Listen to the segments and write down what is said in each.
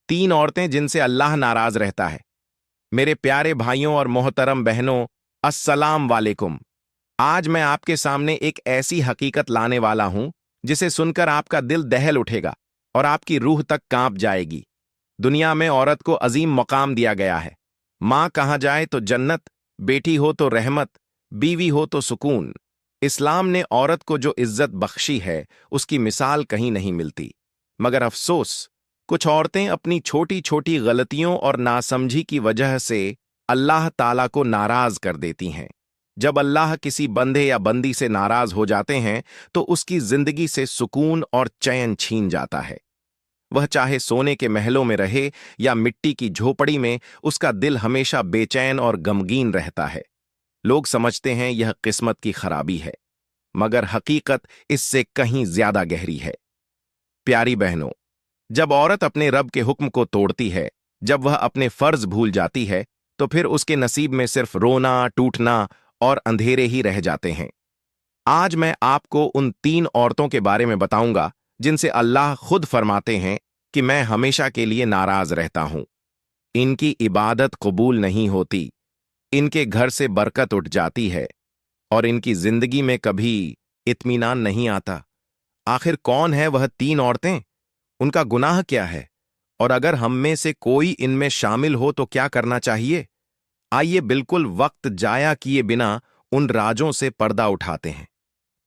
तीन औरतें जिनसे अल्लाह नाराज रहता है। मेरे प्यारे भाइयों और मोहतरम बहनों, अस्सलाम वालेकुम। आज मैं आपके सामने एक ऐसी हकीकत लाने वाला हूं जिसे सुनकर आपका दिल दहल उठेगा और आपकी रूह तक कांप जाएगी। दुनिया में औरत को अजीम मकाम दिया गया है। माँ कहा जाए तो जन्नत, बेटी हो तो रहमत, बीवी हो तो सुकून। इस्लाम ने औरत को जो इज्जत बख्शी है उसकी मिसाल कहीं नहीं मिलती। मगर अफसोस, कुछ औरतें अपनी छोटी छोटी गलतियों और नासमझी की वजह से अल्लाह ताला को नाराज कर देती हैं। जब अल्लाह किसी बंदे या बंदी से नाराज हो जाते हैं तो उसकी जिंदगी से सुकून और चैन छीन जाता है। वह चाहे सोने के महलों में रहे या मिट्टी की झोपड़ी में, उसका दिल हमेशा बेचैन और गमगीन रहता है। लोग समझते हैं यह किस्मत की खराबी है, मगर हकीकत इससे कहीं ज्यादा गहरी है। प्यारी बहनों, जब औरत अपने रब के हुक्म को तोड़ती है, जब वह अपने फर्ज भूल जाती है, तो फिर उसके नसीब में सिर्फ रोना, टूटना और अंधेरे ही रह जाते हैं। आज मैं आपको उन तीन औरतों के बारे में बताऊंगा जिनसे अल्लाह खुद फरमाते हैं कि मैं हमेशा के लिए नाराज रहता हूं। इनकी इबादत कबूल नहीं होती, इनके घर से बरकत उठ जाती है और इनकी जिंदगी में कभी इत्मीनान नहीं आता। आखिर कौन है वह तीन औरतें? उनका गुनाह क्या है? और अगर हम में से कोई इनमें शामिल हो तो क्या करना चाहिए? आइए बिल्कुल वक्त जाया किए बिना उन राजों से पर्दा उठाते हैं।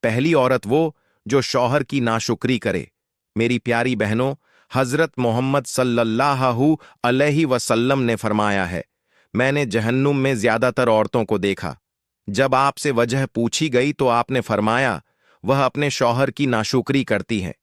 पहली औरत वो जो शौहर की नाशुक्री करे। मेरी प्यारी बहनों, हजरत मोहम्मद सल्लल्लाहु अलैहि वसल्लम ने फरमाया है, मैंने जहन्नुम में ज्यादातर औरतों को देखा। जब आपसे वजह पूछी गई तो आपने फरमाया, वह अपने शौहर की नाशुक्री करती हैं।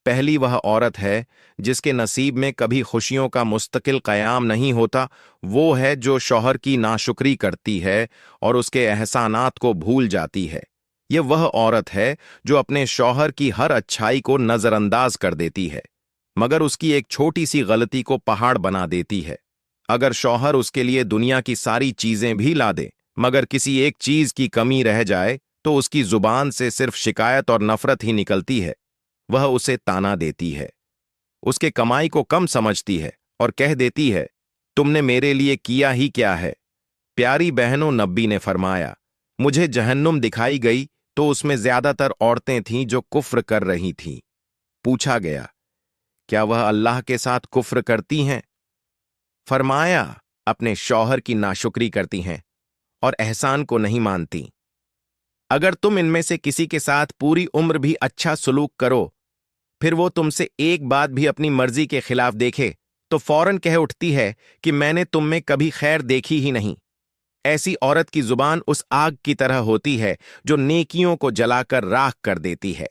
पहली वह औरत है जिसके नसीब में कभी खुशियों का मुस्तकिल क़याम नहीं होता। वो है जो शौहर की नाशुक्री करती है और उसके एहसानात को भूल जाती है। ये वह औरत है जो अपने शौहर की हर अच्छाई को नजरअंदाज कर देती है, मगर उसकी एक छोटी सी गलती को पहाड़ बना देती है। अगर शौहर उसके लिए दुनिया की सारी चीजें भी ला दे, मगर किसी एक चीज की कमी रह जाए तो उसकी जुबान से सिर्फ शिकायत और नफरत ही निकलती है। वह उसे ताना देती है, उसके कमाई को कम समझती है और कह देती है, तुमने मेरे लिए किया ही क्या है। प्यारी बहनों, नबी ने फरमाया, मुझे जहन्नुम दिखाई गई तो उसमें ज्यादातर औरतें थीं जो कुफ्र कर रही थीं। पूछा गया, क्या वह अल्लाह के साथ कुफ्र करती हैं? फरमाया, अपने शौहर की नाशुक्री करती हैं और एहसान को नहीं मानती। अगर तुम इनमें से किसी के साथ पूरी उम्र भी अच्छा सलूक करो, फिर वो तुमसे एक बात भी अपनी मर्जी के खिलाफ देखे तो फौरन कह उठती है कि मैंने तुम में कभी खैर देखी ही नहीं। ऐसी औरत की जुबान उस आग की तरह होती है जो नेकियों को जलाकर राख कर देती है।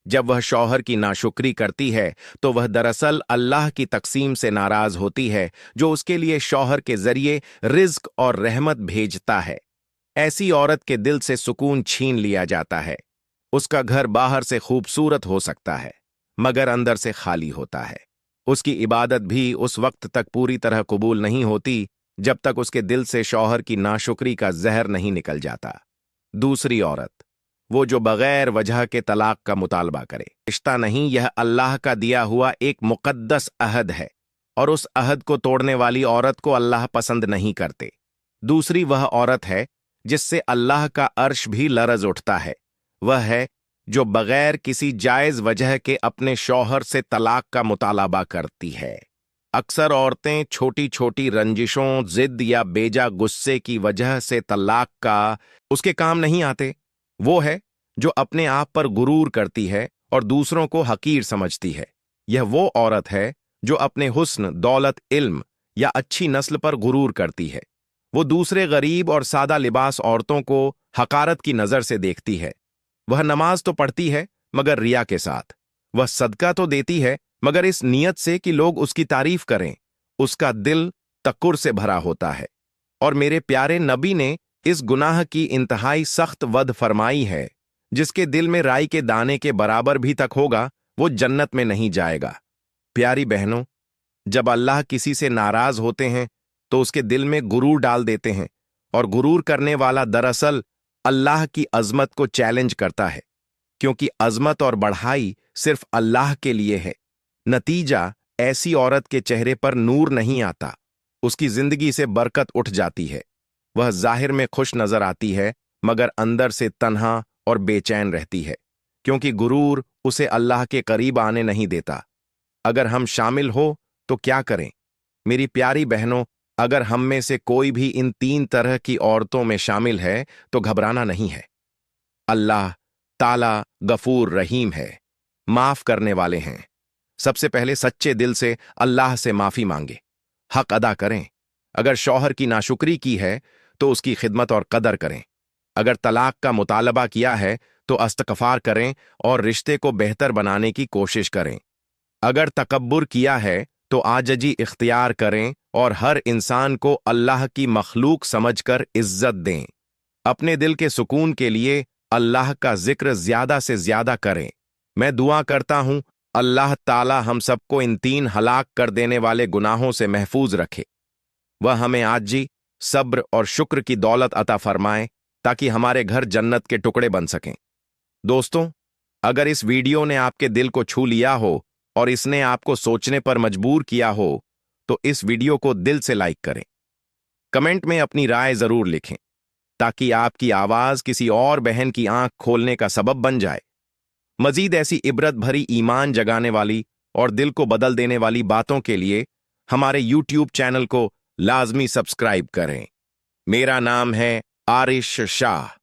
जब वह शौहर की नाशुक्री करती है तो वह दरअसल अल्लाह की तकसीम से नाराज होती है जो उसके लिए शौहर के जरिए रिज्क और रहमत भेजता है। ऐसी औरत के दिल से सुकून छीन लिया जाता है। उसका घर बाहर से खूबसूरत हो सकता है, मगर अंदर से खाली होता है। उसकी इबादत भी उस वक्त तक पूरी तरह कबूल नहीं होती जब तक उसके दिल से शौहर की नाशुक्री का जहर नहीं निकल जाता। दूसरी औरत, वो जो बगैर वजह के तलाक का मुतालबा करे। रिश्ता नहीं, यह अल्लाह का दिया हुआ एक मुकद्दस अहद है और उस अहद को तोड़ने वाली औरत को अल्लाह पसंद नहीं करते। दूसरी वह औरत है जिससे अल्लाह का अर्श भी लरज उठता है। वह है जो बगैर किसी जायज वजह के अपने शौहर से तलाक का मुतालबा करती है। अक्सर औरतें छोटी छोटी रंजिशों, जिद या बेजा गुस्से की वजह से तलाक का उसके काम नहीं आते। वो है जो अपने आप पर गुरूर करती है और दूसरों को हकीर समझती है। यह वो औरत है जो अपने हुस्न, दौलत, इल्म या अच्छी नस्ल पर गुरूर करती है। वो दूसरे गरीब और सादा लिबास औरतों को हकारत की नजर से देखती है। वह नमाज तो पढ़ती है मगर रिया के साथ। वह सदका तो देती है मगर इस नियत से कि लोग उसकी तारीफ करें। उसका दिल तकुर से भरा होता है। और मेरे प्यारे नबी ने इस गुनाह की इंतहाई सख्त वद फरमाई है, जिसके दिल में राई के दाने के बराबर भी तक होगा, वो जन्नत में नहीं जाएगा। प्यारी बहनों, जब अल्लाह किसी से नाराज होते हैं तो उसके दिल में गुरूर डाल देते हैं, और गुरूर करने वाला दरअसल अल्लाह की अजमत को चैलेंज करता है, क्योंकि अजमत और बढ़ाई सिर्फ अल्लाह के लिए है। नतीजा ऐसी औरत के चेहरे पर नूर नहीं आता, उसकी जिंदगी से बरकत उठ जाती है। वह जाहिर में खुश नजर आती है मगर अंदर से तन्हा और बेचैन रहती है, क्योंकि गुरूर उसे अल्लाह के करीब आने नहीं देता। अगर हम शामिल हो तो क्या करें? मेरी प्यारी बहनों, अगर हम में से कोई भी इन 3 तरह की औरतों में शामिल है तो घबराना नहीं है। अल्लाह ताला गफूर रहीम है, माफ करने वाले हैं। सबसे पहले सच्चे दिल से अल्लाह से माफी मांगे, हक अदा करें। अगर शौहर की नाशुक्री की है तो उसकी खिदमत और कदर करें। अगर तलाक का मुतालबा किया है तो इस्तग़फ़ार करें और रिश्ते को बेहतर बनाने की कोशिश करें। अगर तकब्बुर किया है तो आजजी इख्तियार करें और हर इंसान को अल्लाह की मखलूक समझकर इज्जत दें। अपने दिल के सुकून के लिए अल्लाह का जिक्र ज्यादा से ज्यादा करें। मैं दुआ करता हूं अल्लाह ताला हम सबको इन 3 हलाक कर देने वाले गुनाहों से महफूज रखे। वह हमें आजी, सब्र और शुक्र की दौलत अता फरमाए ताकि हमारे घर जन्नत के टुकड़े बन सकें। दोस्तों, अगर इस वीडियो ने आपके दिल को छू लिया हो और इसने आपको सोचने पर मजबूर किया हो तो इस वीडियो को दिल से लाइक करें। कमेंट में अपनी राय जरूर लिखें ताकि आपकी आवाज किसी और बहन की आंख खोलने का सबब बन जाए। मजीद ऐसी इबरत भरी, ईमान जगाने वाली और दिल को बदल देने वाली बातों के लिए हमारे YouTube चैनल को लाजमी सब्सक्राइब करें। मेरा नाम है आरिश शाह।